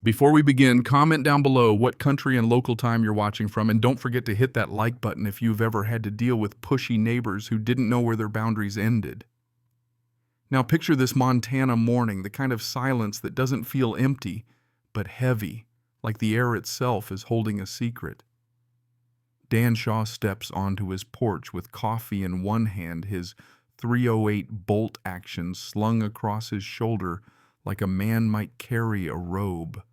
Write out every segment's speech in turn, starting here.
Before we begin, comment down below what country and local time you're watching from, and don't forget to hit that like button if you've ever had to deal with pushy neighbors who didn't know where their boundaries ended. Now picture this Montana morning, the kind of silence that doesn't feel empty, but heavy, like the air itself is holding a secret. Dan Shaw steps onto his porch with coffee in one hand, his .308 bolt action slung across his shoulder like a man might carry a robe.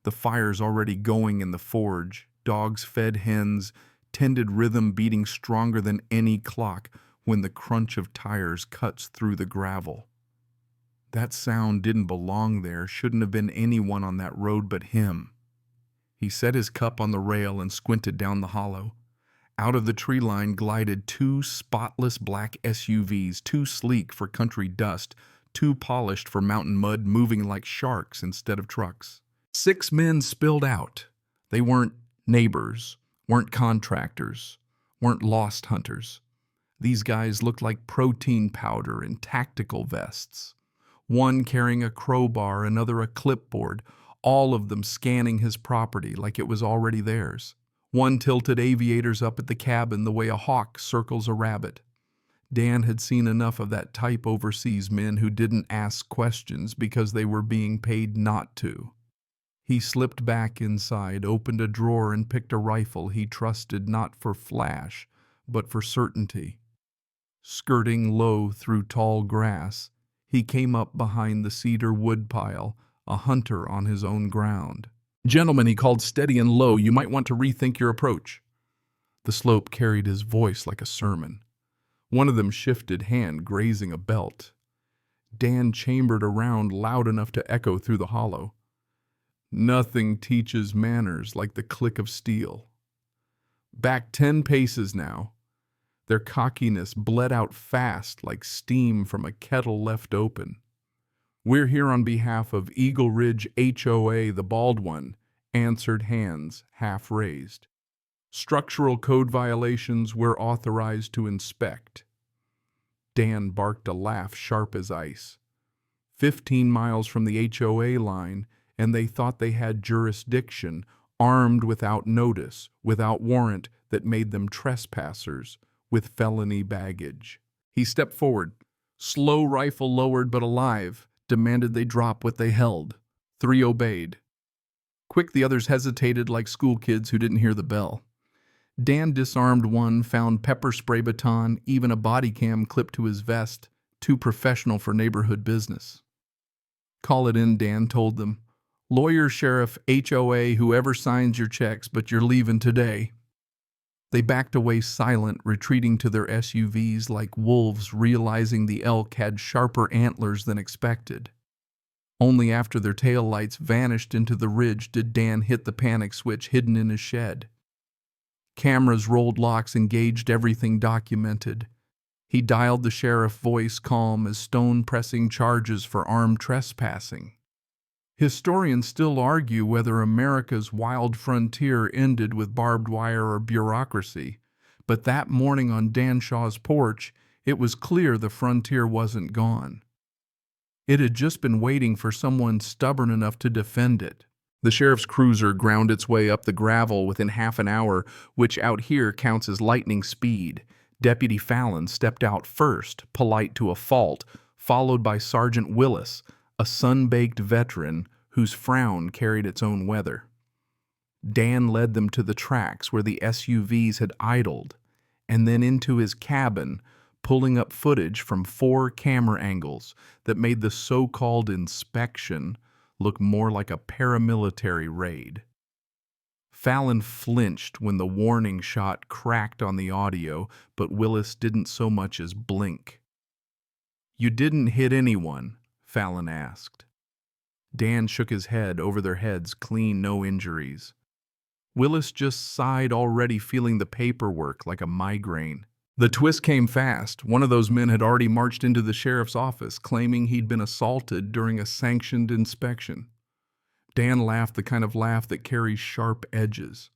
The fire's already going in the forge, dogs fed hens, tended rhythm beating stronger than any clock when the crunch of tires cuts through the gravel. That sound didn't belong there, shouldn't have been anyone on that road but him. He set his cup on the rail and squinted down the hollow. Out of the tree line glided two spotless black SUVs, too sleek for country dust, too polished for mountain mud, moving like sharks instead of trucks. 6 men spilled out. They weren't neighbors, weren't contractors, weren't lost hunters. These guys looked like protein powder in tactical vests. One carrying a crowbar, another a clipboard, all of them scanning his property like it was already theirs. One tilted aviators up at the cabin the way a hawk circles a rabbit. Dan had seen enough of that type overseas, men who didn't ask questions because they were being paid not to. He slipped back inside, opened a drawer, and picked a rifle he trusted not for flash, but for certainty. Skirting low through tall grass, he came up behind the cedar woodpile, a hunter on his own ground. "Gentlemen," he called steady and low, "you might want to rethink your approach." The slope carried his voice like a sermon. One of them shifted, hand grazing a belt. Dan chambered around loud enough to echo through the hollow. Nothing teaches manners like the click of steel. Back 10 paces now. Their cockiness bled out fast like steam from a kettle left open. "We're here on behalf of Eagle Ridge HOA, the bald one," answered hands half raised. "Structural code violations we're authorized to inspect." Dan barked a laugh sharp as ice. 15 miles from the HOA line, and they thought they had jurisdiction, armed without notice, without warrant that made them trespassers, with felony baggage. He stepped forward, slow rifle lowered but alive, demanded they drop what they held. 3 obeyed. Quick, the others hesitated like school kids who didn't hear the bell. Dan disarmed one, found pepper spray baton, even a body cam clipped to his vest, too professional for neighborhood business. "Call it in," Dan told them. "Lawyer, sheriff, HOA, whoever signs your checks, but you're leaving today." They backed away silent, retreating to their SUVs like wolves realizing the elk had sharper antlers than expected. Only after their taillights vanished into the ridge did Dan hit the panic switch hidden in his shed. Cameras rolled, locks engaged, everything documented. He dialed the sheriff, voice calm as stone, pressing charges for armed trespassing. Historians still argue whether America's wild frontier ended with barbed wire or bureaucracy, but that morning on Dan Shaw's porch, it was clear the frontier wasn't gone. It had just been waiting for someone stubborn enough to defend it. The sheriff's cruiser ground its way up the gravel within half an hour, which out here counts as lightning speed. Deputy Fallon stepped out first, polite to a fault, followed by Sergeant Willis, a sun-baked veteran whose frown carried its own weather. Dan led them to the tracks where the SUVs had idled, and then into his cabin, pulling up footage from 4 camera angles that made the so-called inspection look more like a paramilitary raid. Fallon flinched when the warning shot cracked on the audio, but Willis didn't so much as blink. "You didn't hit anyone?" Fallon asked. Dan shook his head, over their heads, clean, no injuries. Willis just sighed, already feeling the paperwork like a migraine. The twist came fast. One of those men had already marched into the sheriff's office, claiming he'd been assaulted during a sanctioned inspection. Dan laughed, the kind of laugh that carries sharp edges.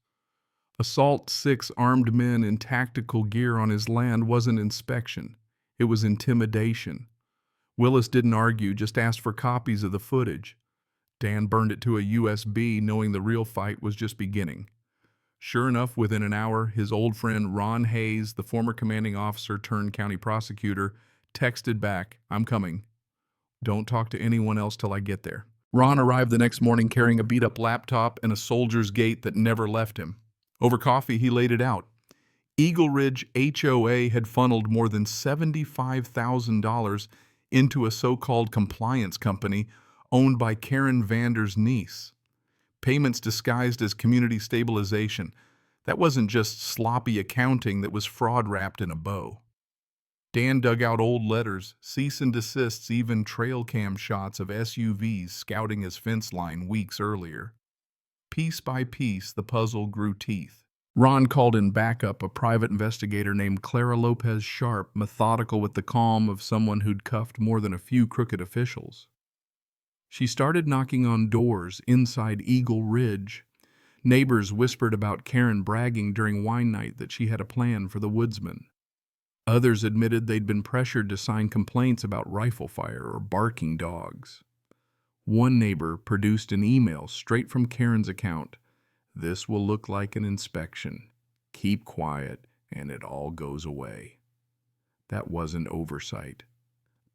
Assault 6 armed men in tactical gear on his land wasn't inspection. It was intimidation. Willis didn't argue, just asked for copies of the footage. Dan burned it to a USB, knowing the real fight was just beginning. Sure enough, within an hour, his old friend Ron Hayes, the former commanding officer turned county prosecutor, texted back, "I'm coming. Don't talk to anyone else till I get there." Ron arrived the next morning carrying a beat-up laptop and a soldier's gait that never left him. Over coffee, he laid it out. Eagle Ridge HOA had funneled more than $75,000 into a so-called compliance company owned by Karen Vander's niece. Payments disguised as community stabilization. That wasn't just sloppy accounting, that was fraud wrapped in a bow. Dan dug out old letters, cease and desists, even trail cam shots of SUVs scouting his fence line weeks earlier. Piece by piece, the puzzle grew teeth. Ron called in backup, a private investigator named Clara Lopez Sharp, methodical with the calm of someone who'd cuffed more than a few crooked officials. She started knocking on doors inside Eagle Ridge. Neighbors whispered about Karen bragging during wine night that she had a plan for the woodsman. Others admitted they'd been pressured to sign complaints about rifle fire or barking dogs. One neighbor produced an email straight from Karen's account. "This will look like an inspection. Keep quiet and it all goes away." That wasn't oversight.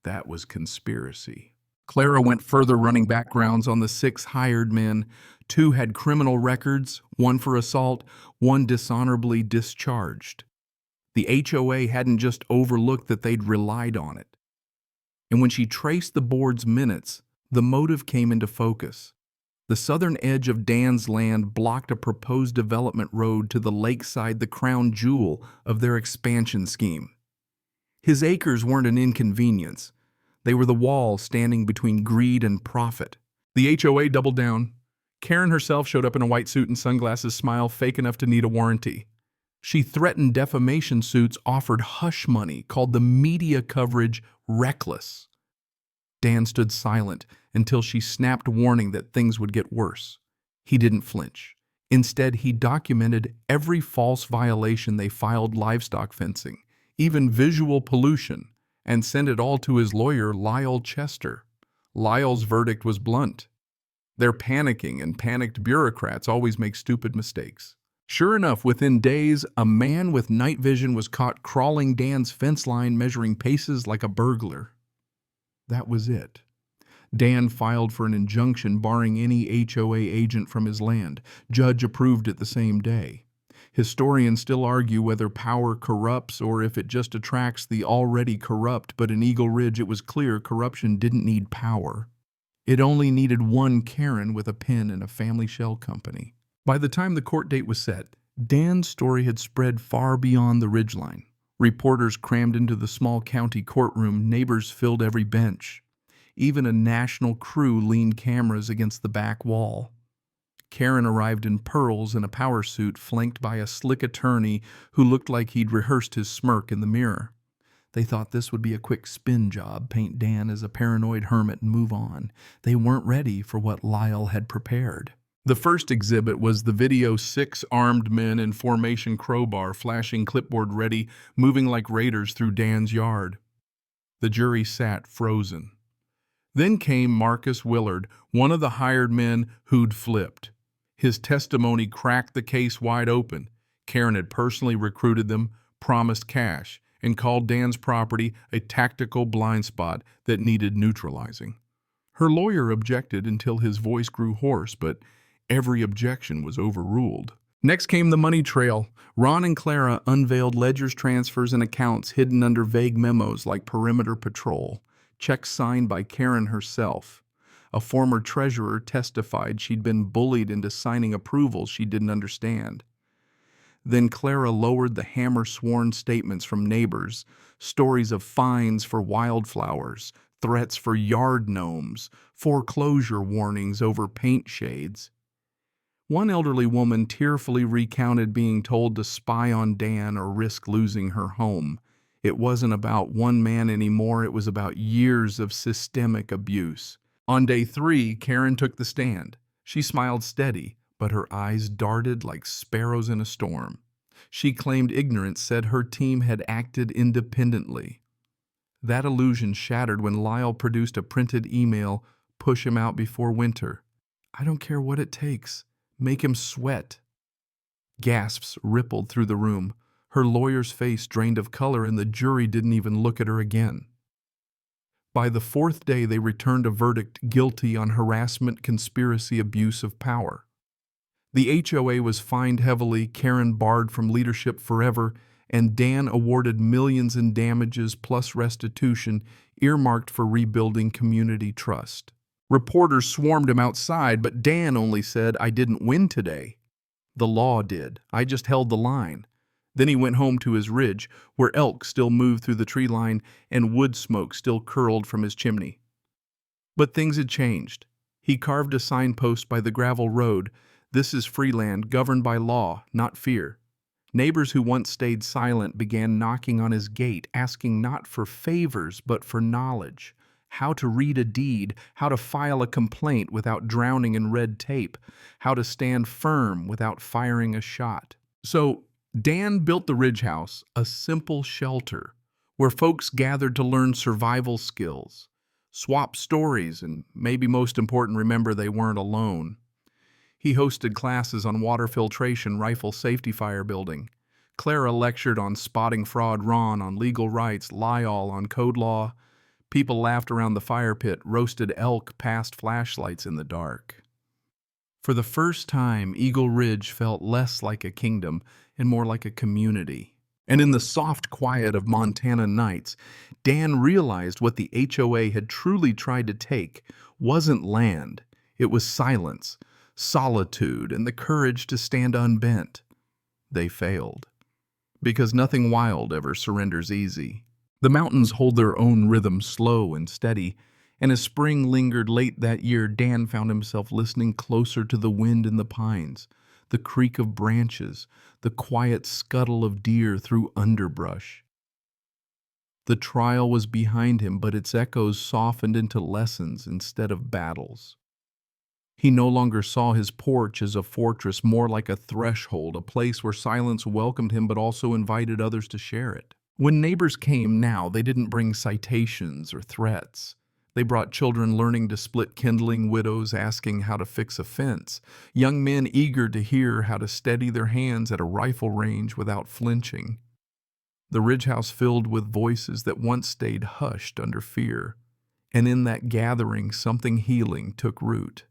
That was conspiracy. Clara went further, running backgrounds on the 6 hired men. 2 had criminal records, 1 for assault, 1 dishonorably discharged. The HOA hadn't just overlooked that they'd relied on it. And when she traced the board's minutes, the motive came into focus. The southern edge of Dan's land blocked a proposed development road to the lakeside, the crown jewel of their expansion scheme. His acres weren't an inconvenience. They were the wall standing between greed and profit. The HOA doubled down. Karen herself showed up in a white suit and sunglasses, smile fake enough to need a warranty. She threatened defamation suits, offered hush money, called the media coverage reckless. Dan stood silent until she snapped, warning that things would get worse. He didn't flinch. Instead, he documented every false violation they filed: livestock fencing, even visual pollution, and sent it all to his lawyer, Lyle Chester. Lyle's verdict was blunt. They're panicking, and panicked bureaucrats always make stupid mistakes. Sure enough, within days, a man with night vision was caught crawling Dan's fence line, measuring paces like a burglar. That was it. Dan filed for an injunction barring any HOA agent from his land. Judge approved it the same day. Historians still argue whether power corrupts or if it just attracts the already corrupt, but in Eagle Ridge it was clear corruption didn't need power. It only needed one Karen with a pen in a family shell company. By the time the court date was set, Dan's story had spread far beyond the ridgeline. Reporters crammed into the small county courtroom, neighbors filled every bench. Even a national crew leaned cameras against the back wall. Karen arrived in pearls and a power suit, flanked by a slick attorney who looked like he'd rehearsed his smirk in the mirror. They thought this would be a quick spin job, paint Dan as a paranoid hermit and move on. They weren't ready for what Lyle had prepared. The first exhibit was the video: 6 armed men in formation, crowbar, flashing clipboard ready, moving like raiders through Dan's yard. The jury sat frozen. Then came Marcus Willard, one of the hired men who'd flipped. His testimony cracked the case wide open. Karen had personally recruited them, promised cash, and called Dan's property a tactical blind spot that needed neutralizing. Her lawyer objected until his voice grew hoarse, but every objection was overruled. Next came the money trail. Ron and Clara unveiled ledgers, transfers, and accounts hidden under vague memos like perimeter patrol. Checks signed by Karen herself. A former treasurer testified she'd been bullied into signing approvals she didn't understand. Then Clara lowered the hammer-sworn statements from neighbors, stories of fines for wildflowers, threats for yard gnomes, foreclosure warnings over paint shades. One elderly woman tearfully recounted being told to spy on Dan or risk losing her home. It wasn't about one man anymore, it was about years of systemic abuse. On day 3, Karen took the stand. She smiled steady, but her eyes darted like sparrows in a storm. She claimed ignorance, said her team had acted independently. That illusion shattered when Lyle produced a printed email: "Push him out before winter." I don't care what it takes. Make him sweat. Gasps rippled through the room. Her lawyer's face drained of color, and the jury didn't even look at her again. By the fourth day, they returned a verdict guilty on harassment, conspiracy, abuse of power. The HOA was fined heavily, Karen barred from leadership forever, and Dan awarded millions in damages plus restitution earmarked for rebuilding community trust. Reporters swarmed him outside, but Dan only said, "I didn't win today. The law did. I just held the line." Then he went home to his ridge, where elk still moved through the tree line and wood smoke still curled from his chimney. But things had changed. He carved a signpost by the gravel road. This is free land, governed by law, not fear. Neighbors who once stayed silent began knocking on his gate, asking not for favors, but for knowledge. How to read a deed, how to file a complaint without drowning in red tape, how to stand firm without firing a shot. So Dan built the Ridge House, a simple shelter where folks gathered to learn survival skills, swap stories, and maybe most important, remember they weren't alone. He hosted classes on water filtration, rifle safety, fire building. Clara lectured on spotting fraud, Ron on legal rights, Lyall on code law. People laughed around the fire pit, roasted elk past flashlights in the dark. For the first time, Eagle Ridge felt less like a kingdom and more like a community. And in the soft quiet of Montana nights, Dan realized what the HOA had truly tried to take wasn't land. It was silence, solitude, and the courage to stand unbent. They failed. Because nothing wild ever surrenders easy. The mountains hold their own rhythm, slow and steady, and as spring lingered late that year, Dan found himself listening closer to the wind in the pines, the creak of branches, the quiet scuttle of deer through underbrush. The trial was behind him, but its echoes softened into lessons instead of battles. He no longer saw his porch as a fortress, more like a threshold, a place where silence welcomed him but also invited others to share it. When neighbors came now, they didn't bring citations or threats. They brought children learning to split kindling, widows asking how to fix a fence, young men eager to hear how to steady their hands at a rifle range without flinching. The Ridge House filled with voices that once stayed hushed under fear, and in that gathering something healing took root.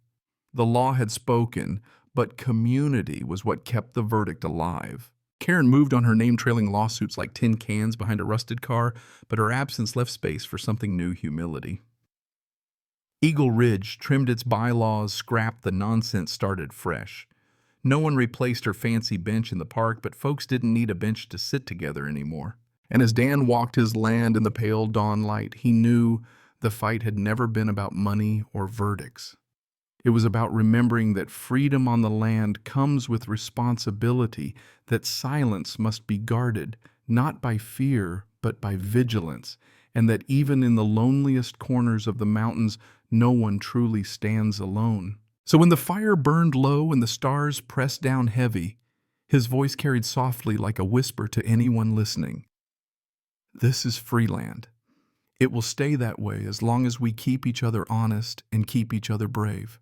The law had spoken, but community was what kept the verdict alive. Karen moved on her name-trailing lawsuits like tin cans behind a rusted car, but her absence left space for something new: humility. Eagle Ridge trimmed its bylaws, scrapped the nonsense, started fresh. No one replaced her fancy bench in the park, but folks didn't need a bench to sit together anymore. And as Dan walked his land in the pale dawn light, he knew the fight had never been about money or verdicts. It was about remembering that freedom on the land comes with responsibility, that silence must be guarded, not by fear, but by vigilance, and that even in the loneliest corners of the mountains, no one truly stands alone. So when the fire burned low and the stars pressed down heavy, his voice carried softly like a whisper to anyone listening. This is free land. It will stay that way as long as we keep each other honest and keep each other brave.